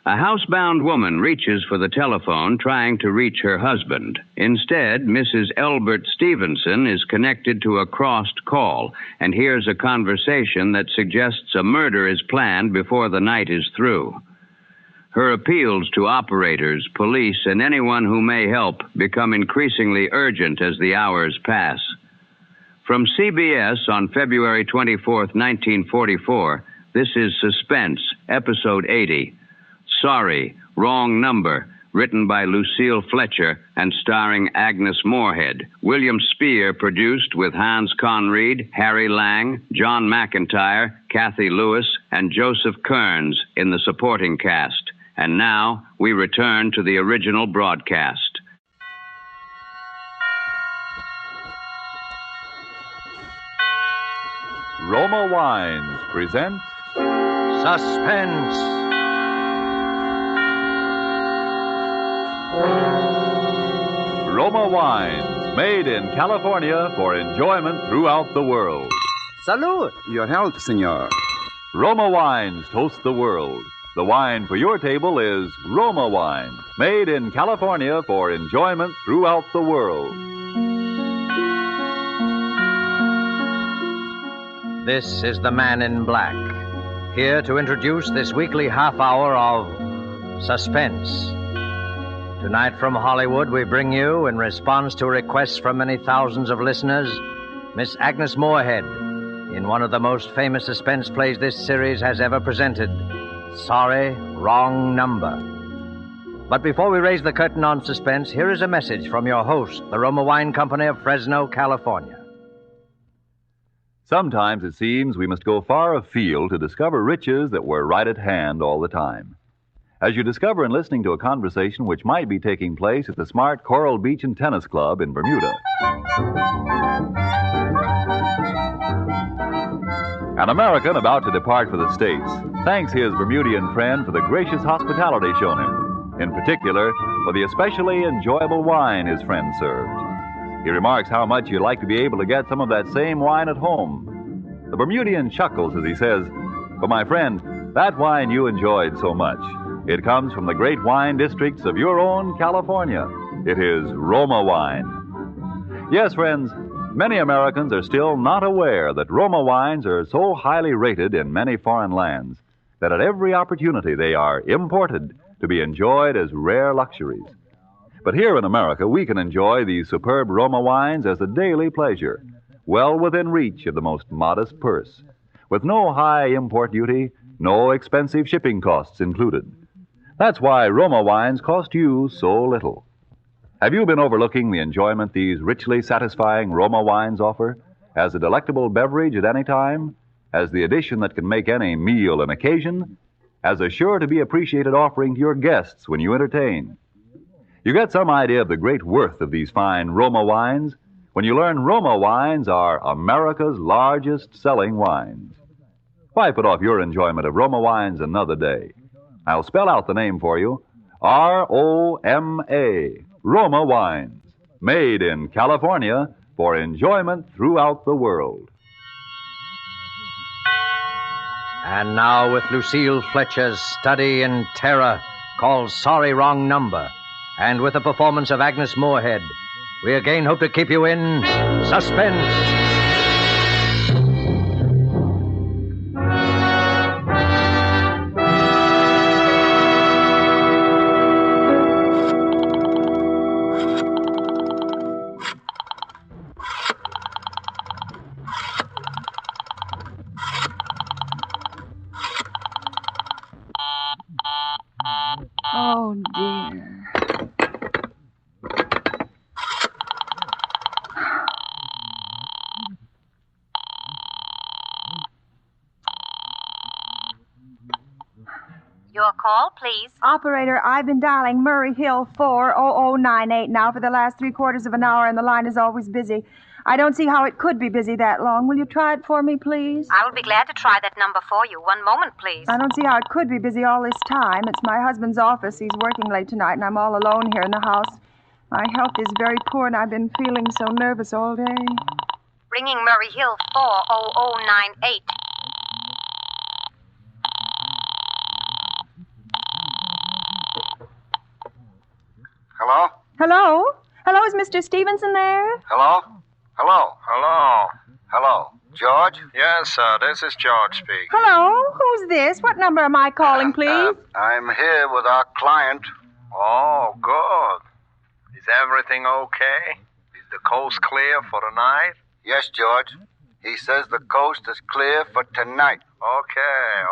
A housebound woman reaches for the telephone trying to reach her husband. Instead, Mrs. Elbert Stevenson is connected to a crossed call and hears a conversation that suggests a murder is planned before the night is through. Her appeals to operators, police, and anyone who may help become increasingly urgent as the hours pass. From CBS on February 24th, 1944, this is Suspense, Episode 80. Sorry, Wrong Number, written by Lucille Fletcher and starring Agnes Moorehead. William Spear produced with Hans Conried, Harry Lang, John McIntyre, Kathy Lewis, and Joseph Kearns in the supporting cast. And now, we return to the original broadcast. Roma Wines presents Suspense. Roma Wines, made in California for enjoyment throughout the world. Salud. Your health, senor. Roma Wines toast the world. The wine for your table is Roma Wine, made in California for enjoyment throughout the world. This is the Man in Black, here to introduce this weekly half hour of Suspense. Tonight from Hollywood, we bring you, in response to requests from many thousands of listeners, Miss Agnes Moorehead, in one of the most famous suspense plays this series has ever presented, Sorry, Wrong Number. But before we raise the curtain on Suspense, here is a message from your host, the Roma Wine Company of Fresno, California. Sometimes it seems we must go far afield to discover riches that were right at hand all the time. As you discover in listening to a conversation which might be taking place at the smart Coral Beach and Tennis Club in Bermuda. An American about to depart for the States thanks his Bermudian friend for the gracious hospitality shown him, in particular for the especially enjoyable wine his friend served. He remarks how much he'd like to be able to get some of that same wine at home. The Bermudian chuckles as he says, "But my friend, that wine you enjoyed so much, it comes from the great wine districts of your own California. It is Roma wine." Yes, friends, many Americans are still not aware that Roma wines are so highly rated in many foreign lands that at every opportunity they are imported to be enjoyed as rare luxuries. But here in America, we can enjoy these superb Roma wines as a daily pleasure, well within reach of the most modest purse, with no high import duty, no expensive shipping costs included. That's why Roma wines cost you so little. Have you been overlooking the enjoyment these richly satisfying Roma wines offer as a delectable beverage at any time, as the addition that can make any meal an occasion, as a sure-to-be appreciated offering to your guests when you entertain? You get some idea of the great worth of these fine Roma wines when you learn Roma wines are America's largest selling wines. Why put off your enjoyment of Roma wines another day? I'll spell out the name for you. R-O-M-A, Roma Wines, made in California for enjoyment throughout the world. And now with Lucille Fletcher's study in terror called Sorry, Wrong Number, and with the performance of Agnes Moorehead, we again hope to keep you in suspense. Oh, dear. Your call, please. Operator, I've been dialing Murray Hill 40098 now for the last 3/4 of an hour, and the line is always busy. I don't see how it could be busy that long. Will you try it for me, please? I will be glad to try that number for you. One moment, please. I don't see how it could be busy all this time. It's my husband's office. He's working late tonight, and I'm all alone here in the house. My health is very poor, and I've been feeling so nervous all day. Ringing Murray Hill 40098. Hello? Hello? Hello, is Mr. Stevenson there? Hello? Hello? Hello. Hello? George? Yes, sir. This is George speaking. Hello? Who's this? What number am I calling, please? I'm here with our client. Oh, good. Is everything okay? Is the coast clear for the night? Yes, George. He says the coast is clear for tonight. Okay.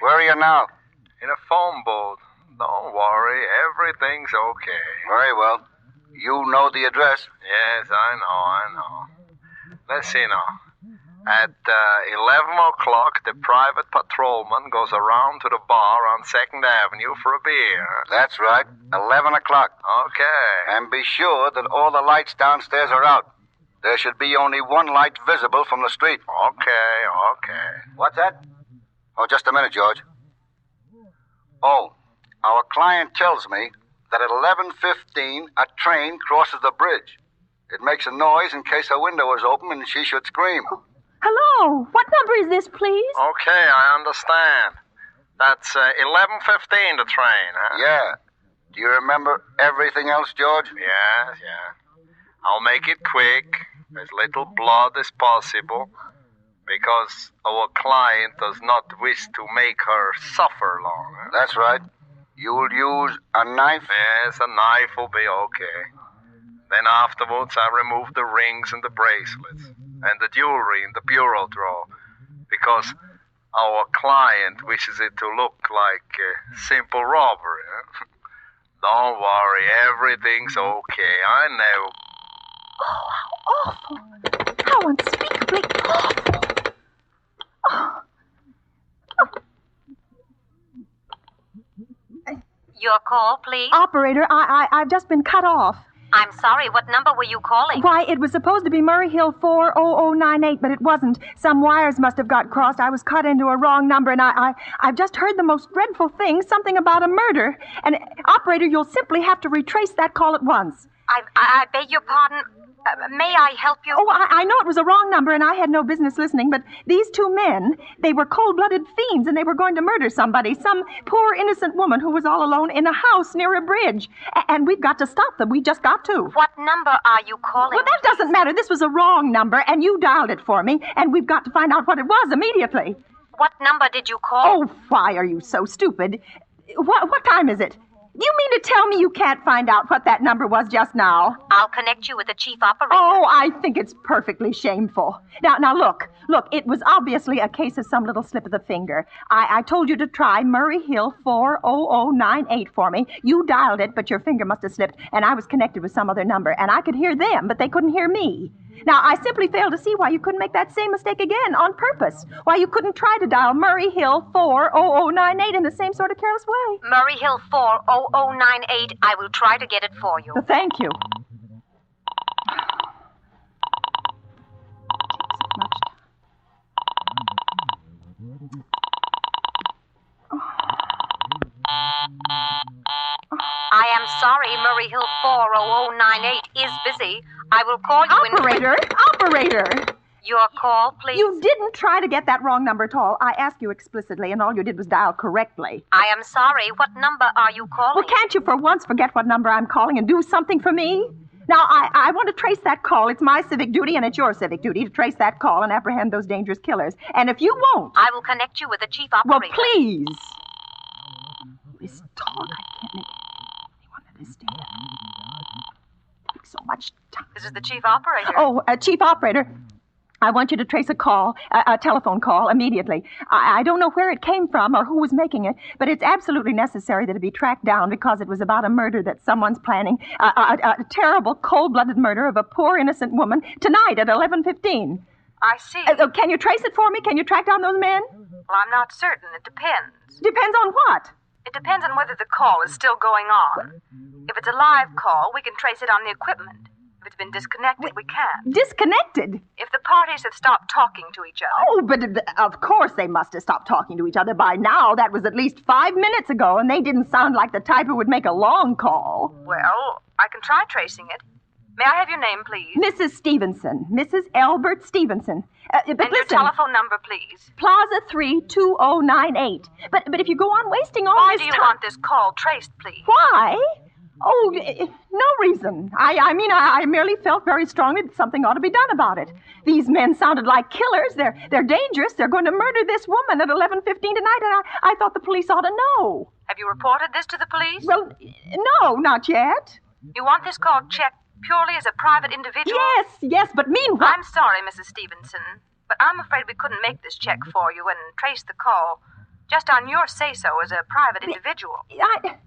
Where are you now? In a phone booth. Don't worry. Everything's okay. Very well. You know the address. Yes, I know. Let's see now. At 11 o'clock, the private patrolman goes around to the bar on 2nd Avenue for a beer. That's right. 11 o'clock. Okay. And be sure that all the lights downstairs are out. There should be only one light visible from the street. Okay. What's that? Oh, just a minute, George. Oh, our client tells me that at 11:15, a train crosses the bridge. It makes a noise in case her window is open and she should scream. Hello? What number is this, please? Okay, I understand. That's 11:15, the train, huh? Yeah. Do you remember everything else, George? Yes. I'll make it quick, as little blood as possible, because our client does not wish to make her suffer long. Huh? That's right. You'll use a knife? Yes, a knife will be okay. Then afterwards, I remove the rings and the bracelets and the jewelry in the bureau drawer, because our client wishes it to look like a simple robbery. Huh? Don't worry, everything's okay. I know. Oh, how awful. How unspeakably awful. Oh. Your call, please. Operator, I've just been cut off. I'm sorry, what number were you calling? Why, it was supposed to be Murray Hill 40098, but it wasn't. Some wires must have got crossed. I was cut into a wrong number, and I've just heard the most dreadful thing, something about a murder. And, operator, you'll simply have to retrace that call at once. I beg your pardon. May I help you? Oh, I know it was a wrong number, and I had no business listening, but these two men, they were cold-blooded fiends, and they were going to murder somebody, some poor innocent woman who was all alone in a house near a bridge. And we've got to stop them. We just got to. What number are you calling? Well, that doesn't matter. This was a wrong number, and you dialed it for me, and we've got to find out what it was immediately. What number did you call? Oh, why are you so stupid? What time is it? You mean to tell me you can't find out what that number was just now? I'll connect you with the chief operator. Oh, I think it's perfectly shameful. Now, look, it was obviously a case of some little slip of the finger. I told you to try Murray Hill 40098 for me. You dialed it, but your finger must have slipped, and I was connected with some other number, and I could hear them, but they couldn't hear me. Now, I simply fail to see why you couldn't make that same mistake again on purpose. Why you couldn't try to dial Murray Hill 40098 in the same sort of careless way. Murray Hill 40098. I will try to get it for you. Well, thank you. I am sorry, Murray Hill 40098 is busy. I will call you Operator! Your call, please. You didn't try to get that wrong number at all. I asked you explicitly, and all you did was dial correctly. I am sorry. What number are you calling? Well, can't you for once forget what number I'm calling and do something for me? Now, I want to trace that call. It's my civic duty, and it's your civic duty to trace that call and apprehend those dangerous killers. And if you won't... I will connect you with the chief operator. Well, please. This talk, I can't make anyone understand. It takes so much time. This is the chief operator. Oh, chief operator. I want you to trace a call, a telephone call, immediately. I don't know where it came from or who was making it, but it's absolutely necessary that it be tracked down because it was about a murder that someone's planning, a terrible, cold-blooded murder of a poor, innocent woman tonight at 11:15. I see. Can you trace it for me? Can you track down those men? Well, I'm not certain. It depends. Depends on what? It depends on whether the call is still going on. If it's a live call, we can trace it on the equipment. If it's been disconnected, we can't. Disconnected? If the parties have stopped talking to each other. Oh, but of course they must have stopped talking to each other by now. That was at least 5 minutes ago, and they didn't sound like the type who would make a long call. Well, I can try tracing it. May I have your name, please? Mrs. Stevenson. Mrs. Elbert Stevenson. But and listen, your telephone number, please. Plaza 32098. But if you go on wasting all Why this time... do you want this call traced, please? Why? Oh, no reason. I merely felt very strongly that something ought to be done about it. These men sounded like killers. They're dangerous. They're going to murder this woman at 11:15 tonight, and I thought the police ought to know. Have you reported this to the police? Well, no, not yet. You want this call checked purely as a private individual? Yes, but meanwhile... I'm sorry, Mrs. Stevenson, but I'm afraid we couldn't make this check for you and trace the call. Just on your say-so as a private individual.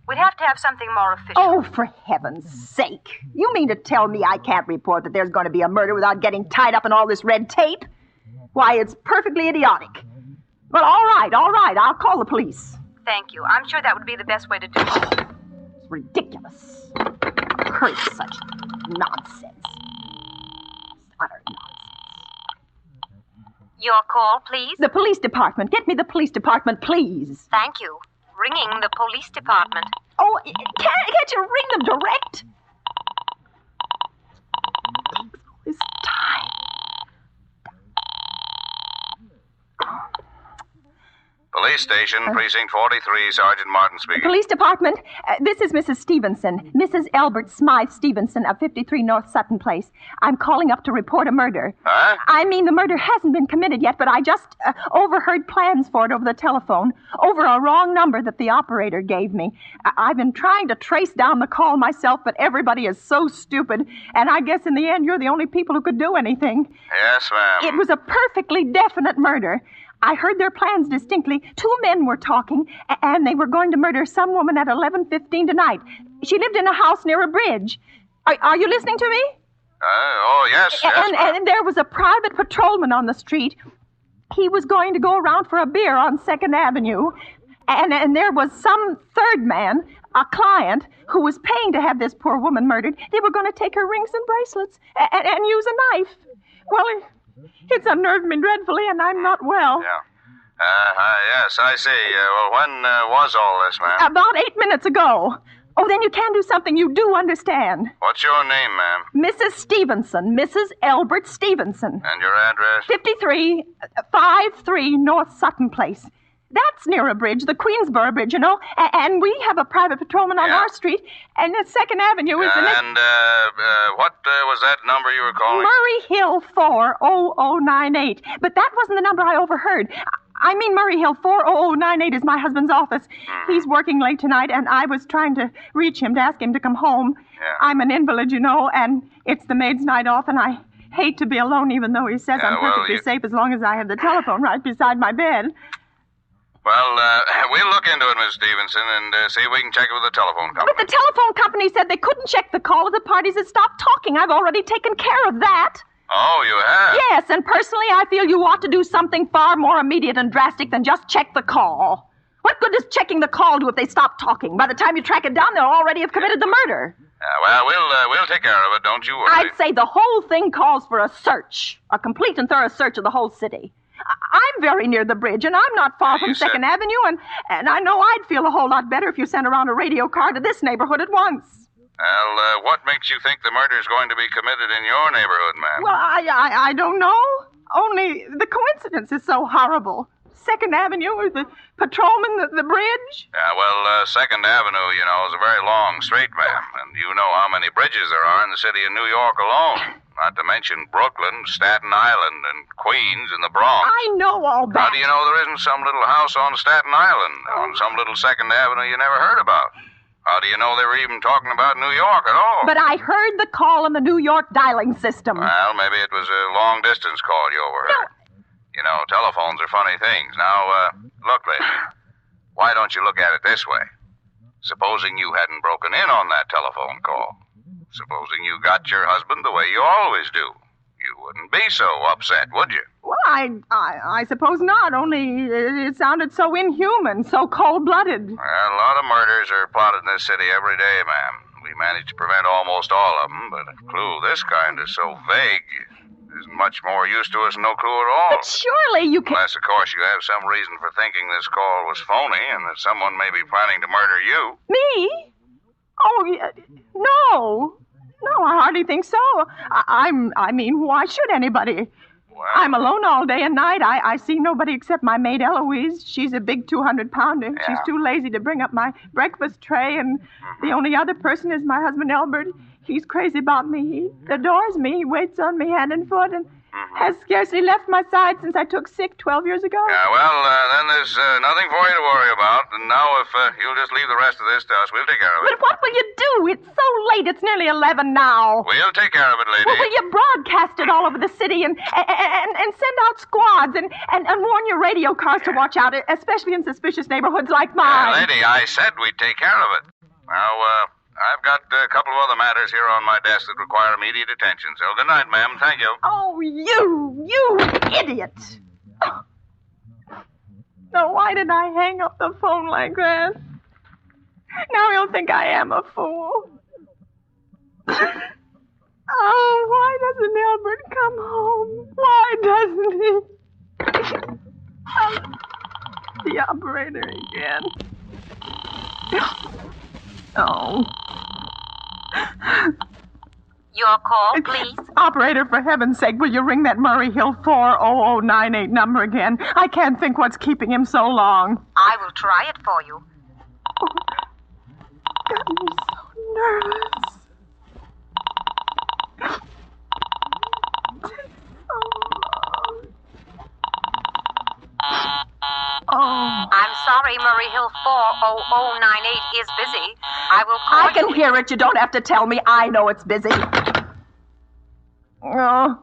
We'd have to have something more official. Oh, for heaven's sake. You mean to tell me I can't report that there's going to be a murder without getting tied up in all this red tape? Why, it's perfectly idiotic. Well, all right. I'll call the police. Thank you. I'm sure that would be the best way to do it. It's ridiculous. I've heard such nonsense. Utter nonsense. Your call, please? The police department. Get me the police department, please. Thank you. Ringing the police department. Oh, can't you ring them direct? This time. Police station, precinct 43, Sergeant Martin speaking. Police department. This is Mrs. Stevenson. Mrs. Elbert Stevenson of 53 North Sutton Place. I'm calling up to report a murder. Huh? I mean, the murder hasn't been committed yet, but I just overheard plans for it over the telephone, over a wrong number that the operator gave me. I've been trying to trace down the call myself, but everybody is so stupid, and I guess in the end you're the only people who could do anything. Yes, ma'am. It was a perfectly definite murder. I heard their plans distinctly. 2 men were talking, and they were going to murder some woman at 11:15 tonight. She lived in a house near a bridge. Are you listening to me? Yes. And there was a private patrolman on the street. He was going to go around for a beer on 2nd Avenue. And there was some third man, a client, who was paying to have this poor woman murdered. They were going to take her rings and bracelets and use a knife. Well, it's unnerved me dreadfully, and I'm not well. Yeah. Yes, I see. When was all this, ma'am? About 8 minutes ago. Oh, then you can do something you do understand. What's your name, ma'am? Mrs. Stevenson, Mrs. Elbert Stevenson. And your address? 53 North Sutton Place. That's near a bridge, the Queensboro Bridge, you know. And we have a private patrolman on our street, and 2nd Avenue is the next... And what was that number you were calling? Murray Hill 40098. But that wasn't the number I overheard. I mean, Murray Hill 40098 is my husband's office. Mm-hmm. He's working late tonight, and I was trying to reach him to ask him to come home. Yeah. I'm an invalid, you know, and it's the maid's night off, and I hate to be alone, even though he says I'm perfectly safe as long as I have the telephone right beside my bed. Well, we'll look into it, Miss Stevenson, and see if we can check it with the telephone company. But the telephone company said they couldn't check the call if the parties had stopped talking. I've already taken care of that. Oh, you have? Yes, and personally, I feel you ought to do something far more immediate and drastic than just check the call. What good does checking the call do if they stop talking? By the time you track it down, they'll already have committed the murder. Well, we'll take care of it, don't you worry. I'd say the whole thing calls for a search, a complete and thorough search of the whole city. I'm very near the bridge, and I'm not far from 2nd Avenue, and I know I'd feel a whole lot better if you sent around a radio car to this neighborhood at once. Well, what makes you think the murder's going to be committed in your neighborhood, ma'am? Well, I don't know. Only the coincidence is so horrible. 2nd Avenue, the patrolman, the bridge. Yeah, well, 2nd Avenue, you know, is a very long street, ma'am, and you know how many bridges there are in the city of New York alone. Not to mention Brooklyn, Staten Island, and Queens, and the Bronx. I know all that. How do you know there isn't some little house on Staten Island, on some little 2nd Avenue you never heard about? How do you know they were even talking about New York at all? But I heard the call on the New York dialing system. Well, maybe it was a long-distance call you overheard. No. You know, telephones are funny things. Now, look, lady, why don't you look at it this way? Supposing you hadn't broken in on that telephone call. Supposing you got your husband the way you always do. You wouldn't be so upset, would you? Well, I suppose not, only it sounded so inhuman, so cold-blooded. Well, a lot of murders are plotted in this city every day, ma'am. We manage to prevent almost all of them, but a clue this kind is so vague. Isn't much more use to us than no clue at all. But surely you can... Unless, of course, you have some reason for thinking this call was phony and that someone may be planning to murder you. Me? Oh, no. No, I hardly think so. I mean, why should anybody? Well, I'm alone all day and night. I see nobody except my maid Eloise. She's a big 200-pounder. Yeah. She's too lazy to bring up my breakfast tray, and the only other person is my husband Elbert. He's crazy about me. He adores me. He waits on me hand and foot and has scarcely left my side since I took sick 12 years ago. Yeah, well, then there's nothing for you to worry about. And now, if you'll just leave the rest of this to us, we'll take care of it. But what will you do? It's so late. It's nearly 11 now. We'll take care of it, lady. Well, will you broadcast it all over the city and send out squads and warn your radio cars to watch out, especially in suspicious neighborhoods like mine? Lady, I said we'd take care of it. Now, I've got a couple of other matters here on my desk that require immediate attention. So good night, ma'am. Thank you. Oh, you idiot. Now, why did I hang up the phone like that? Now he'll think I am a fool. Oh, why doesn't Elbert come home? Why doesn't he? The operator again. Oh. Your call, please. Operator, for heaven's sake, will you ring that Murray Hill 40098 number again? I can't think what's keeping him so long. I will try it for you. Oh, got me so nervous. Oh. I'm sorry, Murray Hill 40098 is busy. I will call I can hear it. You don't have to tell me. I know it's busy. Oh.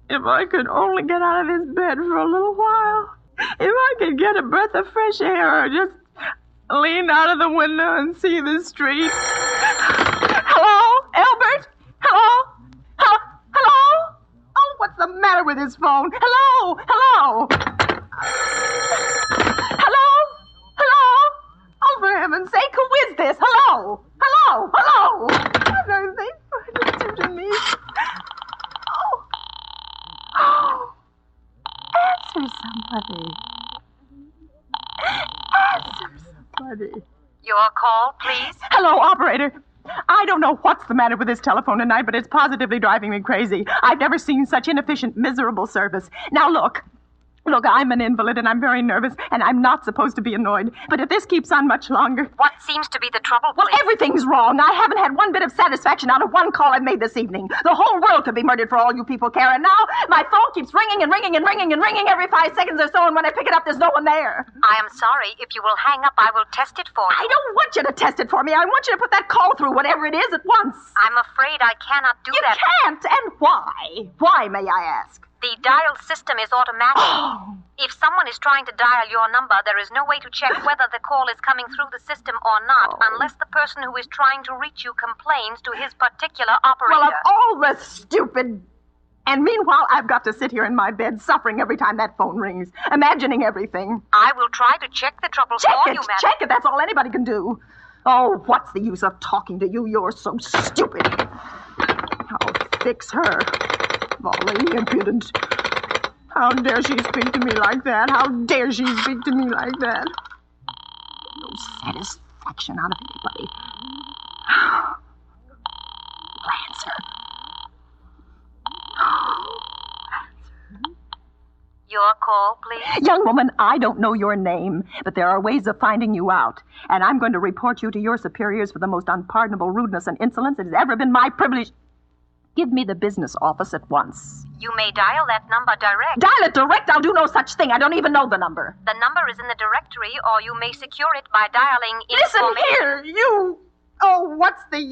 If I could only get out of this bed for a little while. If I could get a breath of fresh air or just lean out of the window and see the street. Hello? Elbert? Hello? Hello? Oh, what's the matter with his phone? Hello? Hello? Hello? Oh, for heaven's sake, who is this? Hello? What are they trying to do to me? Oh. Answer somebody. Your call, please. Hello, operator. I don't know what's the matter with this telephone tonight, but it's positively driving me crazy. I've never seen such inefficient, miserable service. Now, look, I'm an invalid, and I'm very nervous, and I'm not supposed to be annoyed. But if this keeps on much longer... What seems to be the trouble, Well, please? everything's wrong. I haven't had one bit of satisfaction out of one call I've made this evening. The whole world could be murdered for all you people care, and now my phone keeps ringing and ringing and ringing and ringing every 5 seconds or so, and when I pick it up, there's no one there. I am sorry. If you will hang up, I will test it for you. I don't want you to test it for me. I want you to put that call through, whatever it is, at once. I'm afraid I cannot do that. You can't, and why? Why, may I ask? The dial system is automatic. If someone is trying to dial your number, there is no way to check whether the call is coming through the system or not, unless the person who is trying to reach you complains to his particular operator. Well, of all the stupid... And meanwhile, I've got to sit here in my bed suffering every time that phone rings, imagining everything. I will try to check the trouble for you, madam. Check it. That's all anybody can do. Oh, what's the use of talking to you? You're so stupid. I'll fix her. Volley, impudent. How dare she speak to me like that? How dare she speak to me like that? No satisfaction out of anybody. Answer. Your call, please. Young woman, I don't know your name, but there are ways of finding you out. And I'm going to report you to your superiors for the most unpardonable rudeness and insolence it has ever been my privilege. Give me the business office at once. You may dial that number direct. Dial it direct? I'll do no such thing. I don't even know the number. The number is in the directory, or you may secure it by dialing Listen information. here, you... Oh, what's the use?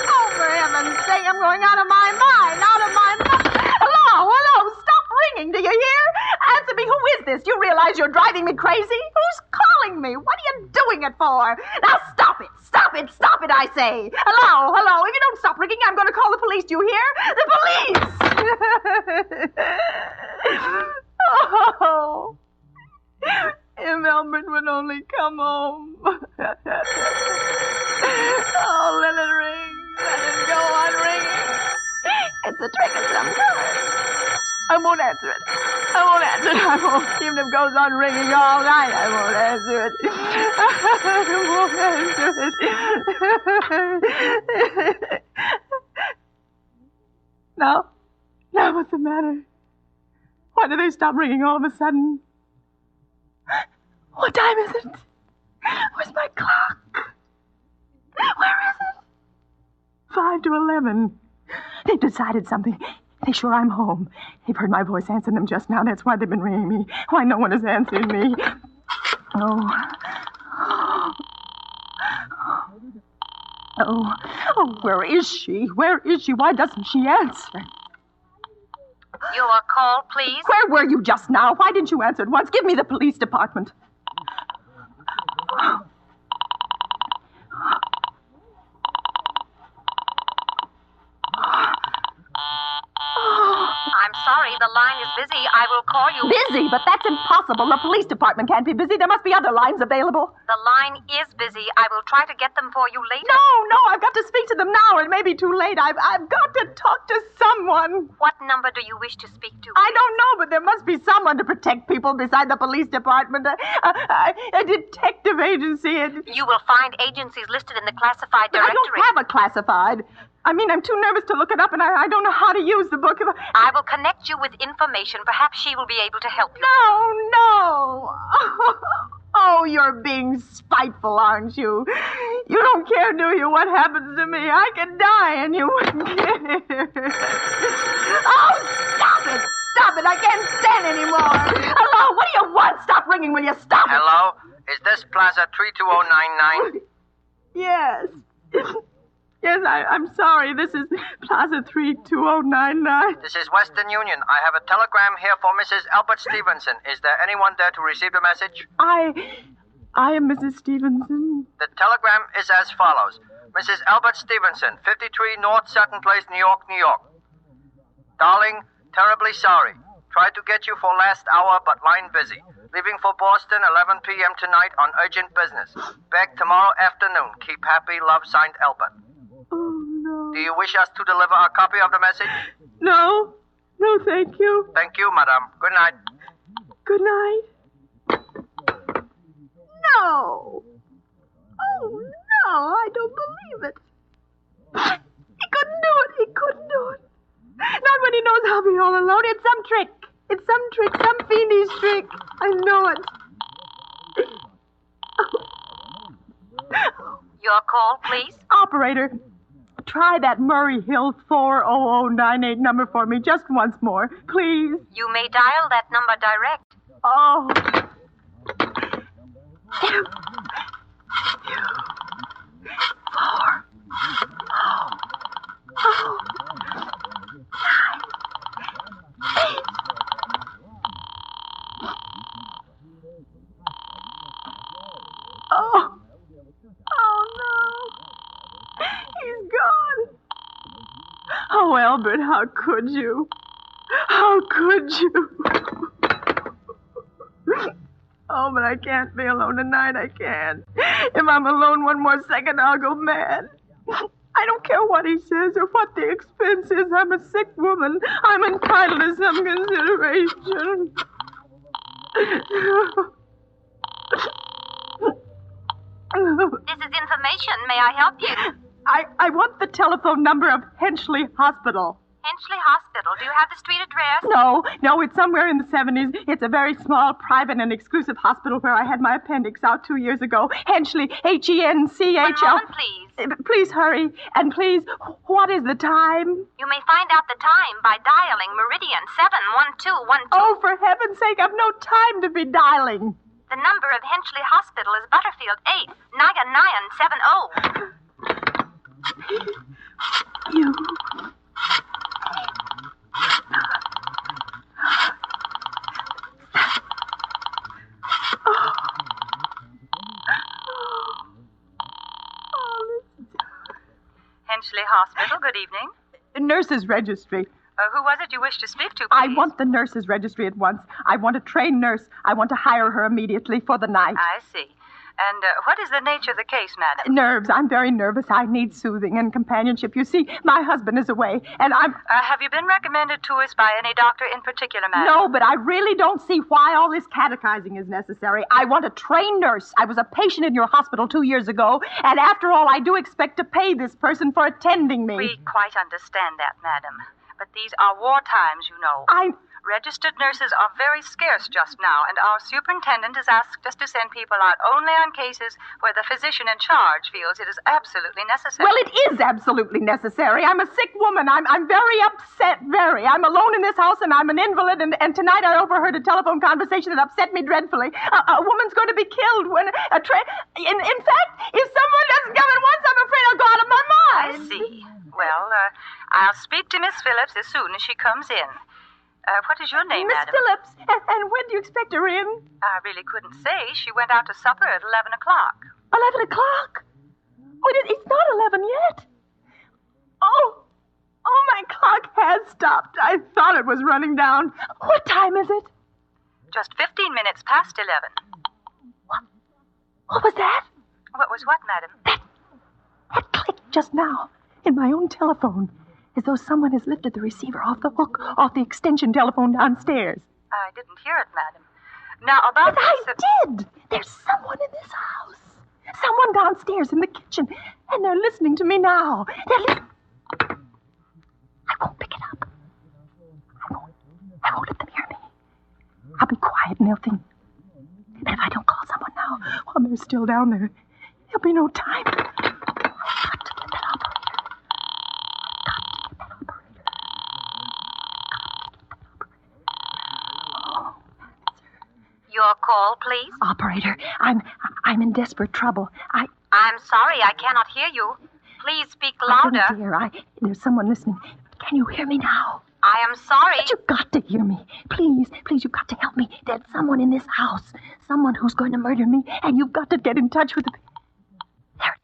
Oh, for heaven's sake, I'm going out of my mind, Hello, stop ringing, do you hear? Answer me, who is this? You realize you're driving me crazy? Who's calling me? What are you doing it for? Now stop it, I say. Hello, if you don't stop ringing, I'm going to call the police, do you hear? The police! Oh, if Elbert would only come home. Oh, let it ring. Let it go on ringing. It's a trick of some kind. I won't answer it. Even if it goes on ringing all night, I won't answer it. Now, what's the matter? Why do they stop ringing all of a sudden? What time is it? Where's my clock? Where is it? 5 to 11. They've decided something. They're sure I'm home. They've heard my voice answering them just now. That's why they've been ringing me. Why no one has answered me. Oh, where is she? Where is she? Why doesn't she answer? Your call, please. Where were you just now? Why didn't you answer at once? Give me the police department. I'm sorry, the line is busy. I will call you. Busy? But that's impossible. The police department can't be busy. There must be other lines available. The line is busy. I will try to get them for you later. No, I've got to speak to them now. It may be too late. I've got to talk to someone. What number do you wish to speak to? I don't know, but there must be someone to protect people beside the police department. A detective agency. You will find agencies listed in the classified directory. I don't have a classified. I mean, I'm too nervous to look it up, and I don't know how to use the book. I will connect you with information. Perhaps she will be able to help you. No. Oh, you're being spiteful, aren't you? You don't care, do you, what happens to me? I can die, and you wouldn't care. Oh, stop it. I can't stand anymore. Hello, what do you want? Stop ringing, will you? Stop it. Hello? Is this Plaza 32099? Yes. Yes, I'm sorry. This is Plaza 32099. This is Western Union. I have a telegram here for Mrs. Elbert Stevenson. Is there anyone there to receive the message? I am Mrs. Stevenson. The telegram is as follows. Mrs. Elbert Stevenson, 53 North Sutton Place, New York, New York. Darling, terribly sorry. Tried to get you for last hour, but line busy. Leaving for Boston, 11 p.m. tonight on urgent business. Back tomorrow afternoon. Keep happy. Love, signed Elbert. Oh, no. Do you wish us to deliver a copy of the message? No, thank you. Thank you, madam. Good night. Good night. No. Oh, no, I don't believe it. He couldn't do it. Not when he knows I'll be all alone. It's some trick. Some fiendish trick. I know it. Your call, please. Operator, try that Murray Hill 40098 number for me just once more, please. You may dial that number direct. Oh. Oh, Elbert, how could you? How could you? Oh, but I can't be alone tonight. I can't. If I'm alone one more second, I'll go mad. I don't care what he says or what the expense is. I'm a sick woman. I'm entitled to some consideration. This is information. May I help you? I want the telephone number of Henchley Hospital. Henchley Hospital. Do you have the street address? No, it's somewhere in the 70s. It's a very small, private, and exclusive hospital where I had my appendix out 2 years ago. Henchley, Henchel. 1 moment, please. Please hurry. And please, what is the time? You may find out the time by dialing Meridian 71212. Oh, for heaven's sake, I've no time to be dialing. The number of Henchley Hospital is Butterfield 89970. You. Henchley Hospital, good evening. Nurses' registry. Who was it you wished to speak to, please? I want the nurses' registry at once. I want a trained nurse. I want to hire her immediately for the night. I see. And what is the nature of the case, madam? Nerves. I'm very nervous. I need soothing and companionship. You see, my husband is away, and I'm... have you been recommended to us by any doctor in particular, madam? No, but I really don't see why all this catechizing is necessary. I want a trained nurse. I was a patient in your hospital 2 years ago, and after all, I do expect to pay this person for attending me. We quite understand that, madam. But these are war times, you know. Registered nurses are very scarce just now, and our superintendent has asked us to send people out only on cases where the physician in charge feels it is absolutely necessary. Well, it is absolutely necessary. I'm a sick woman. I'm very upset, very. I'm alone in this house, and I'm an invalid, and tonight I overheard a telephone conversation that upset me dreadfully. A woman's going to be killed when a train... In fact, if someone doesn't come at once, I'm afraid I'll go out of my mind. I see. Well, I'll speak to Miss Phillips as soon as she comes in. What is your name, Miss madam? Phillips. And when do you expect her in? I really couldn't say. She went out to supper at 11 o'clock. 11 o'clock? Oh, it's not 11 yet. Oh, my clock has stopped. I thought it was running down. What time is it? Just 15 minutes past 11. What was that? What was what, madam? That clicked just now in my own telephone, as though someone has lifted the receiver off the hook, off the extension telephone downstairs. I didn't hear it, madam. Now, about But this... I did. There's someone in this house. Someone downstairs in the kitchen, and they're listening to me now. I won't pick it up. I won't let them hear me. I'll be quiet and they'll think. But if I don't call someone now, while they're still down there, there'll be no time. I've got to get that operator. Oh, Your call, please. operator, I'm in desperate trouble. I'm sorry, I cannot hear you. Please speak I louder. don't dare. There's someone listening. Can you hear me now? I am sorry. But you've got to hear me. Please, you've got to help me. There's someone in this house. Someone who's going to murder me, and you've got to get in touch with the... There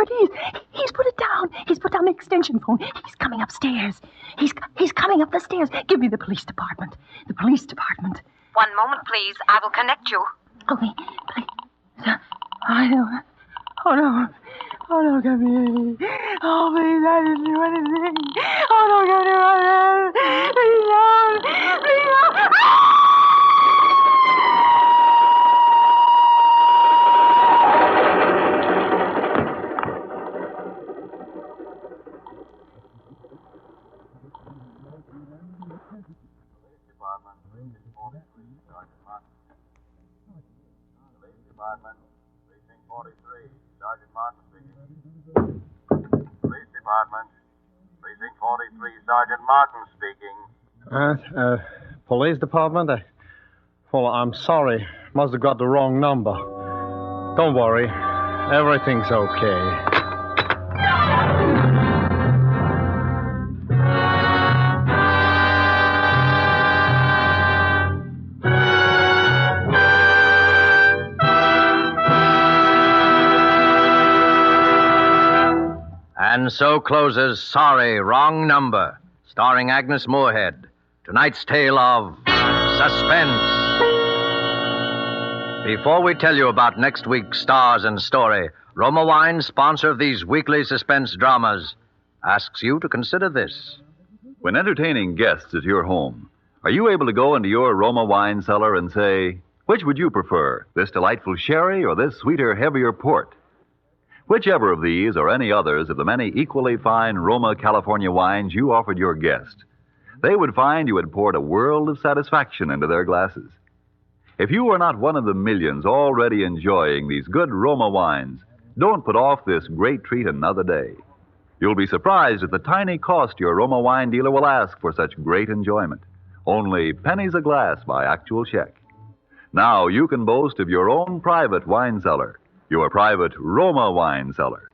it is. He's put it down. He's put down the extension phone. He's coming upstairs. He's coming up the stairs. Give me the police department. The police department. One moment, please. I will connect you. Okay, please. I don't... Oh, no. Oh, don't come here. Oh, please, I didn't do anything. Oh, don't come here. Please don't. Please don't. Department, Precinct 43, Sergeant Martin speaking. Police Department, Precinct 43, Sergeant Martin speaking. Police Department? Well, I'm sorry. Must have got the wrong number. Don't worry. Everything's okay. And so closes Sorry, Wrong Number, starring Agnes Moorehead. Tonight's tale of Suspense. Before we tell you about next week's stars and story, Roma Wine, sponsor of these weekly suspense dramas, asks you to consider this. When entertaining guests at your home, are you able to go into your Roma wine cellar and say, which would you prefer, this delightful sherry or this sweeter, heavier port? Whichever of these or any others of the many equally fine Roma California wines you offered your guest, they would find you had poured a world of satisfaction into their glasses. If you are not one of the millions already enjoying these good Roma wines, don't put off this great treat another day. You'll be surprised at the tiny cost your Roma wine dealer will ask for such great enjoyment. Only pennies a glass by actual check. Now you can boast of your own private wine cellar, your private Roma wine cellar.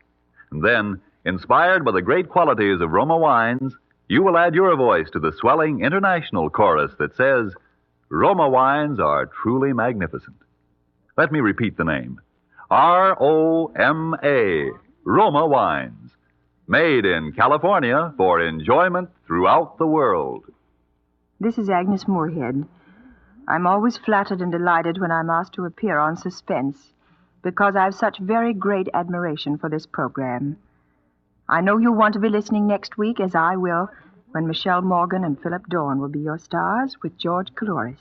And then, inspired by the great qualities of Roma wines, you will add your voice to the swelling international chorus that says, Roma wines are truly magnificent. Let me repeat the name. R-O-M-A, Roma wines. Made in California for enjoyment throughout the world. This is Agnes Moorehead. I'm always flattered and delighted when I'm asked to appear on Suspense, because I've such very great admiration for this program. I know you'll want to be listening next week, as I will, when Michelle Morgan and Philip Dorn will be your stars with George Coulouris.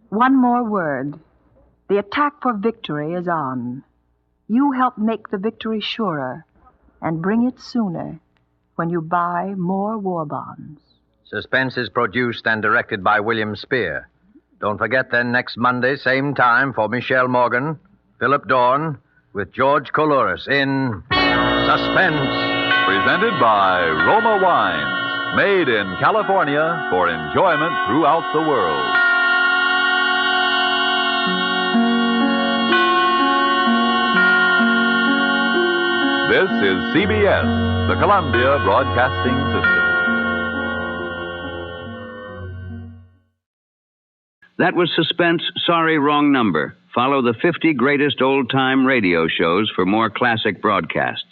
One more word. The attack for victory is on. You help make the victory surer and bring it sooner. when you buy more war bonds. Suspense is produced and directed by William Spear. Don't forget then, next Monday, same time, for Michelle Morgan, Philip Dorn, with George Coulouris in Suspense. Presented by Roma Wines, made in California for enjoyment throughout the world. This is CBS, the Columbia Broadcasting System. That was Suspense, Sorry, Wrong Number. Follow the 50 greatest old-time radio shows for more classic broadcasts.